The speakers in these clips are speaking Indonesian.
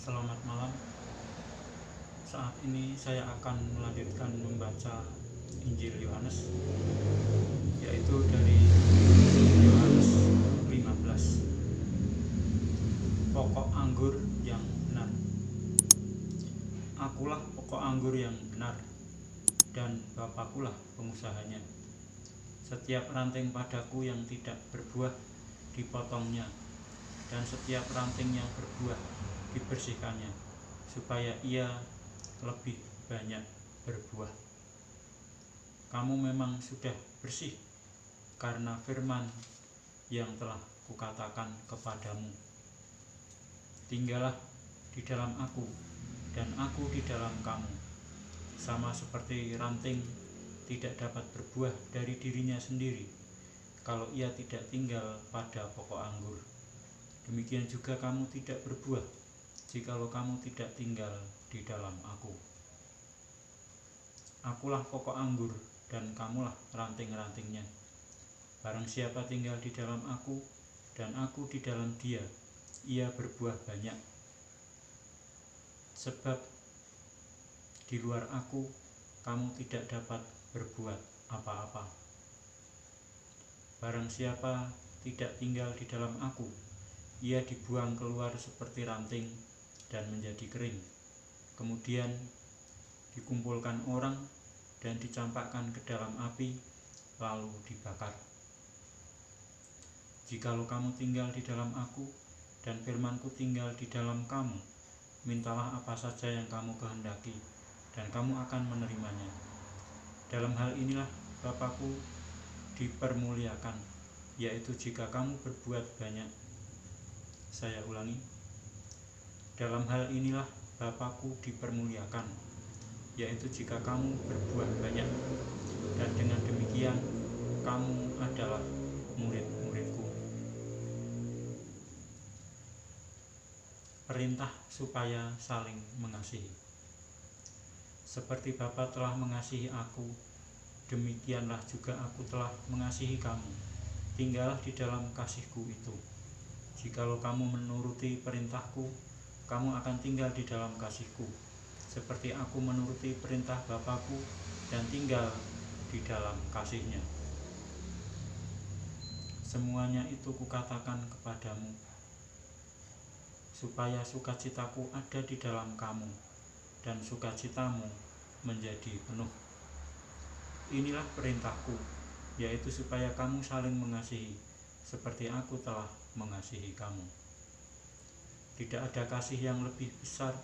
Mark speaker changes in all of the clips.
Speaker 1: Selamat malam. Saat ini saya akan melanjutkan membaca Injil Yohanes, yaitu dari Yohanes 15. Pokok anggur yang benar. Akulah pokok anggur yang benar, dan Bapakulah pengusahanya. Setiap ranting padaku yang tidak berbuah dipotongnya, dan setiap ranting yang berbuah dibersihkannya, supaya ia lebih banyak berbuah. Kamu memang sudah bersih karena firman yang telah kukatakan kepadamu. Tinggallah di dalam aku, dan aku di dalam kamu. Sama seperti ranting tidak dapat berbuah dari dirinya sendiri kalau ia tidak tinggal pada pokok anggur. Demikian juga kamu tidak berbuah jikalau kamu tidak tinggal di dalam aku. Akulah pokok anggur, dan kamulah ranting-rantingnya. Barang siapa tinggal di dalam aku, dan aku di dalam dia, ia berbuah banyak. Sebab di luar aku, kamu tidak dapat berbuat apa-apa. Barang siapa tidak tinggal di dalam aku, ia dibuang keluar seperti ranting dan menjadi kering. Kemudian dikumpulkan orang dan dicampakkan ke dalam api, lalu dibakar. Jikalau kamu tinggal di dalam aku, dan firmanku tinggal di dalam kamu, mintalah apa saja yang kamu kehendaki, dan kamu akan menerimanya. Dalam hal inilah Bapakku dipermuliakan, yaitu jika kamu berbuat banyak. Saya ulangi, dalam hal inilah Bapakku dipermuliakan, yaitu jika kamu berbuah banyak, dan dengan demikian kamu adalah murid-muridku. Perintah supaya saling mengasihi. Seperti Bapa telah mengasihi aku, demikianlah juga aku telah mengasihi kamu. Tinggallah di dalam kasihku itu. Jikalau kamu menuruti perintahku, kamu akan tinggal di dalam kasihku, seperti aku menuruti perintah Bapakku dan tinggal di dalam kasihnya. Semuanya itu kukatakan kepadamu, supaya sukacitaku ada di dalam kamu, dan sukacitamu menjadi penuh. Inilah perintahku, yaitu supaya kamu saling mengasihi, seperti aku telah mengasihi kamu. Tidak ada kasih yang lebih besar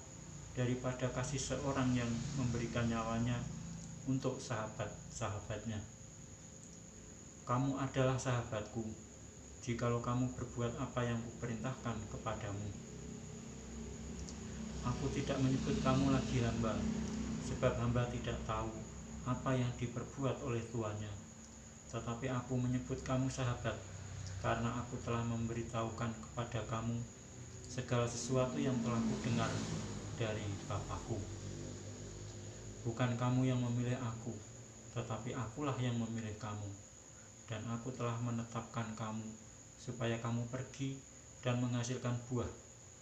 Speaker 1: daripada kasih seorang yang memberikan nyawanya untuk sahabat-sahabatnya. Kamu adalah sahabatku, jikalau kamu berbuat apa yang kuperintahkan kepadamu. Aku tidak menyebut kamu lagi hamba, sebab hamba tidak tahu apa yang diperbuat oleh tuannya. Tetapi aku menyebut kamu sahabat, karena aku telah memberitahukan kepada kamu segala sesuatu yang telah kudengar dari Bapakku. Bukan kamu yang memilih aku, tetapi akulah yang memilih kamu. Dan aku telah menetapkan kamu, supaya kamu pergi dan menghasilkan buah,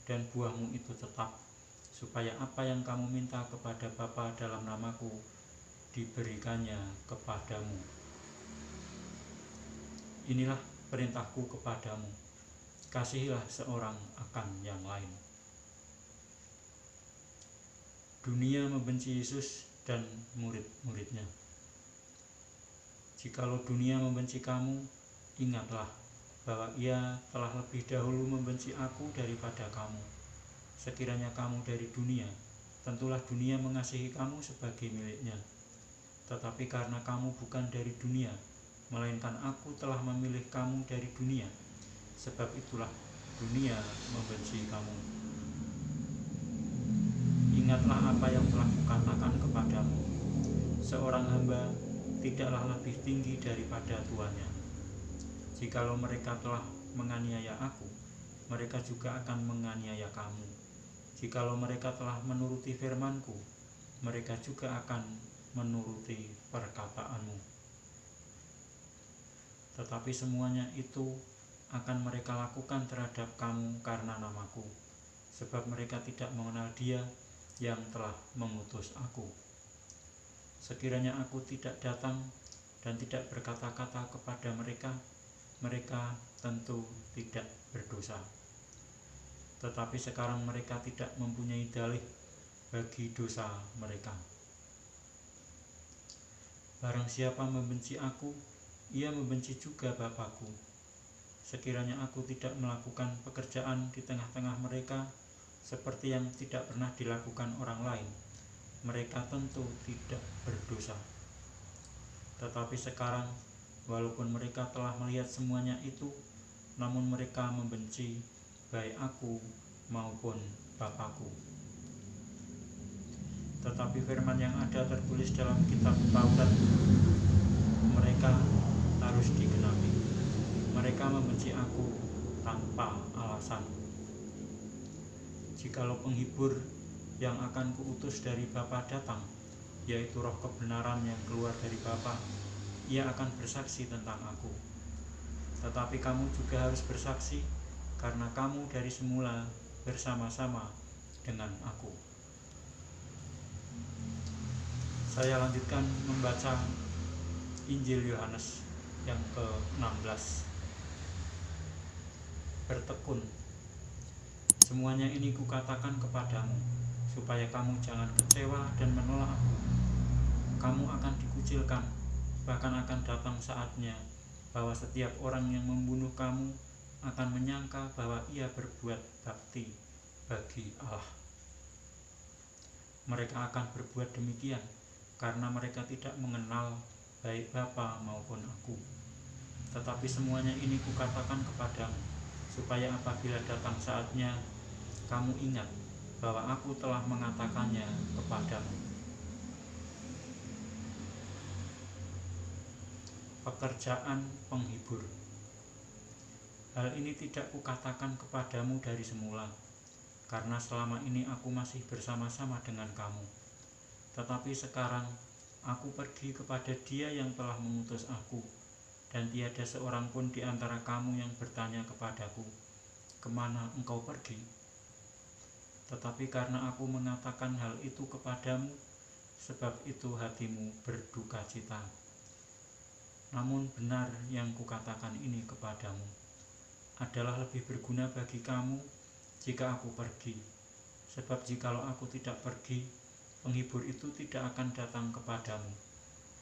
Speaker 1: dan buahmu itu tetap, supaya apa yang kamu minta kepada Bapa dalam namaku, diberikannya kepadamu. Inilah perintahku kepadamu, kasihilah seorang akan yang lain. Dunia membenci Yesus dan murid-muridnya. Jikalau dunia membenci kamu, ingatlah bahwa ia telah lebih dahulu membenci aku daripada kamu. Sekiranya kamu dari dunia, tentulah dunia mengasihi kamu sebagai miliknya. Tetapi karena kamu bukan dari dunia, melainkan aku telah memilih kamu dari dunia, sebab itulah dunia membenci kamu. Ingatlah apa yang telah kukatakan kepadamu, seorang hamba tidaklah lebih tinggi daripada tuannya. Jikalau mereka telah menganiaya aku, mereka juga akan menganiaya kamu. Jikalau mereka telah menuruti firmanku, mereka juga akan menuruti perkataanmu. Tetapi semuanya itu akan mereka lakukan terhadap kamu karena namaku, sebab mereka tidak mengenal Dia yang telah mengutus aku. Sekiranya aku tidak datang dan tidak berkata-kata kepada mereka, mereka tentu tidak berdosa. Tetapi sekarang mereka tidak mempunyai dalih bagi dosa mereka. Barang siapa membenci aku, ia membenci juga Bapa-Ku. Sekiranya aku tidak melakukan pekerjaan di tengah-tengah mereka seperti yang tidak pernah dilakukan orang lain, mereka tentu tidak berdosa. Tetapi sekarang, walaupun mereka telah melihat semuanya itu, namun mereka membenci baik aku maupun Bapa-Ku. Tetapi firman yang ada tertulis dalam kitab Taurat mereka harus digenapi. Mereka membenci aku tanpa alasan. Jikalau penghibur yang akan kuutus dari Bapa datang, yaitu roh kebenaran yang keluar dari Bapa, ia akan bersaksi tentang aku. Tetapi kamu juga harus bersaksi, karena kamu dari semula bersama-sama dengan aku. Saya lanjutkan membaca Injil Yohanes yang ke-16. Bertekun. Semuanya ini kukatakan kepadamu, supaya kamu jangan kecewa dan menolak aku. Kamu akan dikucilkan, bahkan akan datang saatnya bahwa setiap orang yang membunuh kamu akan menyangka bahwa ia berbuat bakti bagi Allah. Mereka akan berbuat demikian karena mereka tidak mengenal baik Bapa maupun aku. Tetapi semuanya ini kukatakan kepadamu, supaya apabila datang saatnya, kamu ingat bahwa aku telah mengatakannya kepadamu. Pekerjaan penghibur. Hal ini tidak kukatakan kepadamu dari semula, karena selama ini aku masih bersama-sama dengan kamu. Tetapi sekarang aku pergi kepada Dia yang telah mengutus aku, dan tiada seorang pun di antara kamu yang bertanya kepadaku, kemana engkau pergi? Tetapi karena aku mengatakan hal itu kepadamu, sebab itu hatimu berduka cita. Namun benar yang kukatakan ini kepadamu, adalah lebih berguna bagi kamu jika aku pergi. Sebab jikalau aku tidak pergi, penghibur itu tidak akan datang kepadamu.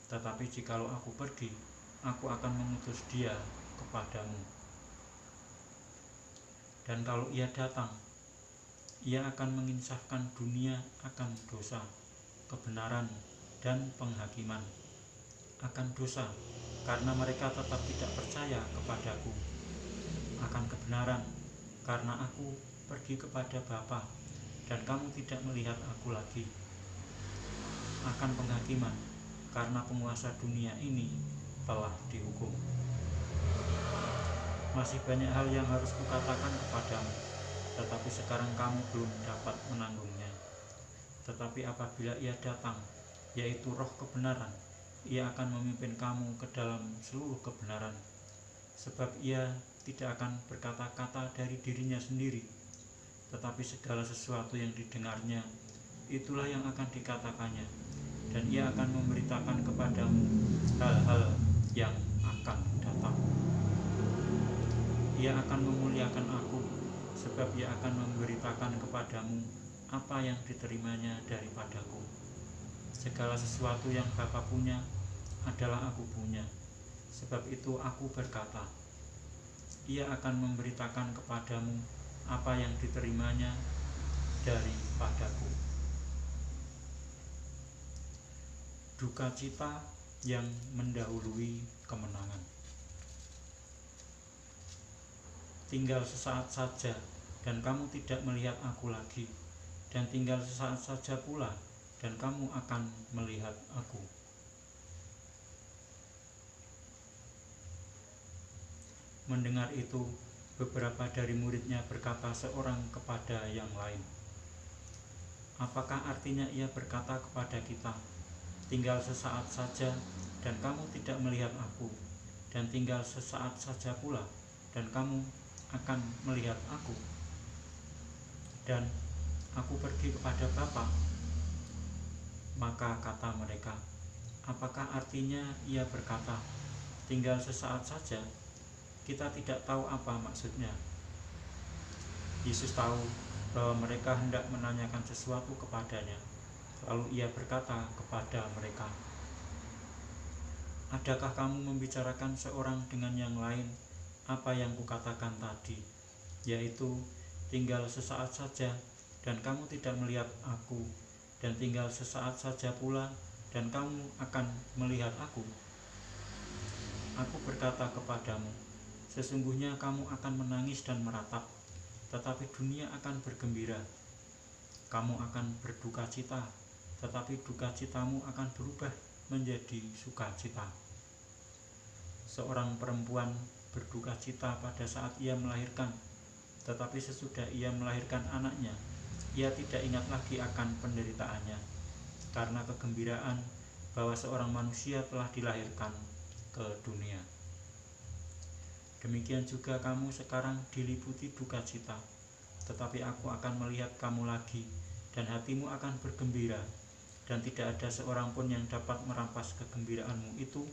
Speaker 1: Tetapi jikalau aku pergi, aku akan mengutus Dia kepadamu. Dan kalau Ia datang, Ia akan menginsafkan dunia akan dosa, kebenaran, dan penghakiman. Akan dosa, karena mereka tetap tidak percaya kepadaku. Akan kebenaran, karena aku pergi kepada Bapa, dan kamu tidak melihat aku lagi. Akan penghakiman, karena penguasa dunia ini telah dihukum. Masih banyak hal yang harus kukatakan kepadamu, tetapi sekarang kamu belum dapat menanggungnya. Tetapi apabila Ia datang, yaitu Roh kebenaran, Ia akan memimpin kamu ke dalam seluruh kebenaran. Sebab Ia tidak akan berkata-kata dari dirinya sendiri, tetapi segala sesuatu yang didengarnya, itulah yang akan dikatakannya, dan Ia akan memberitakan kepadamu hal-hal yang akan datang. Ia akan memuliakan aku, sebab Ia akan memberitakan kepadamu apa yang diterimanya daripadaku. Segala sesuatu yang Bapa punya adalah aku punya. Sebab itu aku berkata, Ia akan memberitakan kepadamu apa yang diterimanya daripadaku. Duka cita yang mendahului kemenangan. Tinggal sesaat saja, dan kamu tidak melihat aku lagi, dan tinggal sesaat saja pula, dan kamu akan melihat aku. Mendengar itu, beberapa dari muridnya berkata seorang kepada yang lain, apakah artinya Ia berkata kepada kita, tinggal sesaat saja, dan kamu tidak melihat aku, dan tinggal sesaat saja pula, dan kamu akan melihat aku? dan aku pergi kepada Bapa." Maka kata mereka, "Apakah artinya ia berkata, 'Tinggal sesaat saja'? Kita tidak tahu apa maksudnya." Yesus tahu bahwa mereka hendak menanyakan sesuatu kepadanya. Lalu ia berkata kepada mereka, "Adakah kamu membicarakan seorang dengan yang lain apa yang kukatakan tadi, yaitu tinggal sesaat saja dan kamu tidak melihat aku, dan tinggal sesaat saja pula dan kamu akan melihat aku? Aku berkata kepadamu, sesungguhnya kamu akan menangis dan meratap, tetapi dunia akan bergembira. Kamu akan berduka cita, tetapi duka citamu akan berubah menjadi sukacita." Seorang perempuan berduka cita pada saat ia melahirkan, tetapi sesudah ia melahirkan anaknya, ia tidak ingat lagi akan penderitaannya, karena kegembiraan bahwa seorang manusia telah dilahirkan ke dunia. Demikian juga kamu sekarang diliputi duka cita, tetapi aku akan melihat kamu lagi, dan hatimu akan bergembira, dan tidak ada seorang pun yang dapat merampas kegembiraanmu itu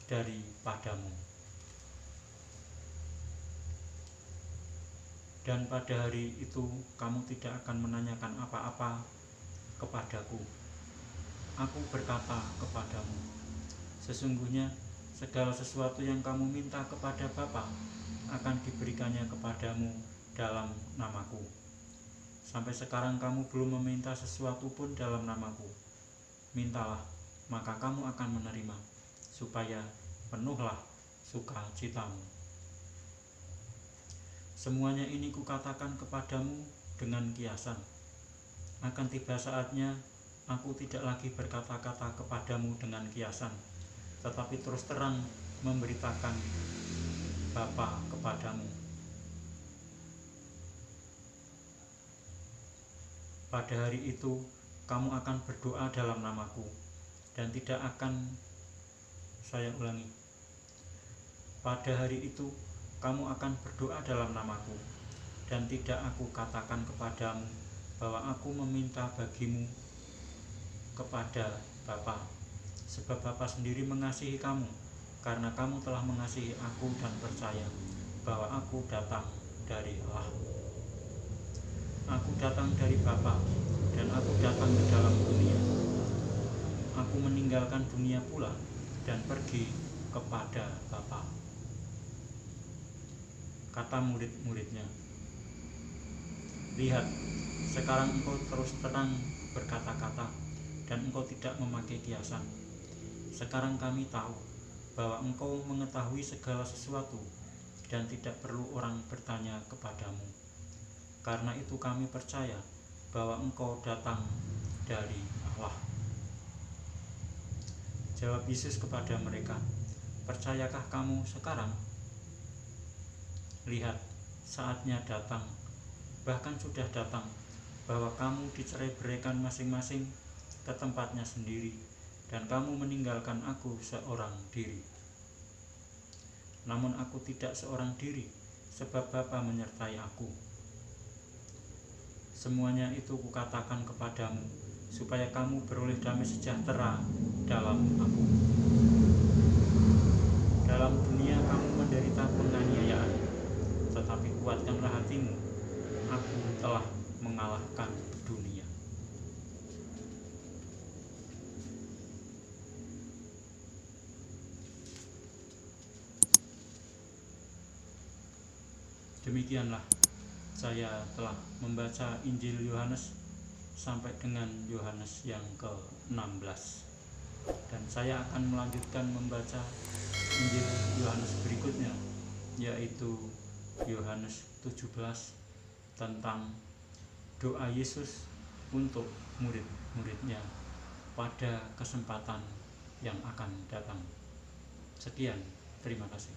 Speaker 1: daripadamu. Dan pada hari itu kamu tidak akan menanyakan apa-apa kepadaku. Aku berkata kepadamu, sesungguhnya segala sesuatu yang kamu minta kepada Bapa akan diberikannya kepadamu dalam namaku. Sampai sekarang kamu belum meminta sesuatu pun dalam namaku. Mintalah, maka kamu akan menerima, supaya penuhlah sukacitamu. Semuanya ini kukatakan kepadamu dengan kiasan. Akan tiba saatnya aku tidak lagi berkata-kata kepadamu dengan kiasan, tetapi terus terang memberitakan Bapa kepadamu. Pada hari itu kamu akan berdoa dalam namaku, dan tidak akan pada hari itu kamu akan berdoa dalam namaku, dan tidak aku katakan kepadamu bahwa aku meminta bagimu kepada Bapa, sebab Bapa sendiri mengasihi kamu, karena kamu telah mengasihi aku dan percaya bahwa aku datang dari Allah. Aku datang dari Bapa, dan aku datang ke dalam dunia. Aku meninggalkan dunia pula dan pergi kepada Bapa. Kata murid-muridnya, "Lihat, sekarang engkau terus terang berkata-kata, dan engkau tidak memakai kiasan. Sekarang kami tahu bahwa engkau mengetahui segala sesuatu, dan tidak perlu orang bertanya kepadamu. Karena itu kami percaya bahwa engkau datang dari Allah." Jawab Yesus kepada mereka, "Percayakah kamu sekarang? Lihat, saatnya datang, bahkan sudah datang, bahwa kamu dicerai-beraikan masing-masing ke tempatnya sendiri, dan kamu meninggalkan aku seorang diri. Namun aku tidak seorang diri, sebab Bapa menyertai aku. Semuanya itu kukatakan kepadamu, supaya kamu beroleh damai sejahtera dalam aku. Dalam dunia kamu menderita penganiayaan, tetapi kuatkanlah hatimu, aku telah mengalahkan dunia." Demikianlah saya telah membaca Injil Yohanes sampai dengan Yohanes yang ke-16, dan saya akan melanjutkan membaca Injil Yohanes berikutnya, yaitu Yohanes 17 tentang doa Yesus untuk murid-muridnya pada kesempatan yang akan datang. Sekian, terima kasih.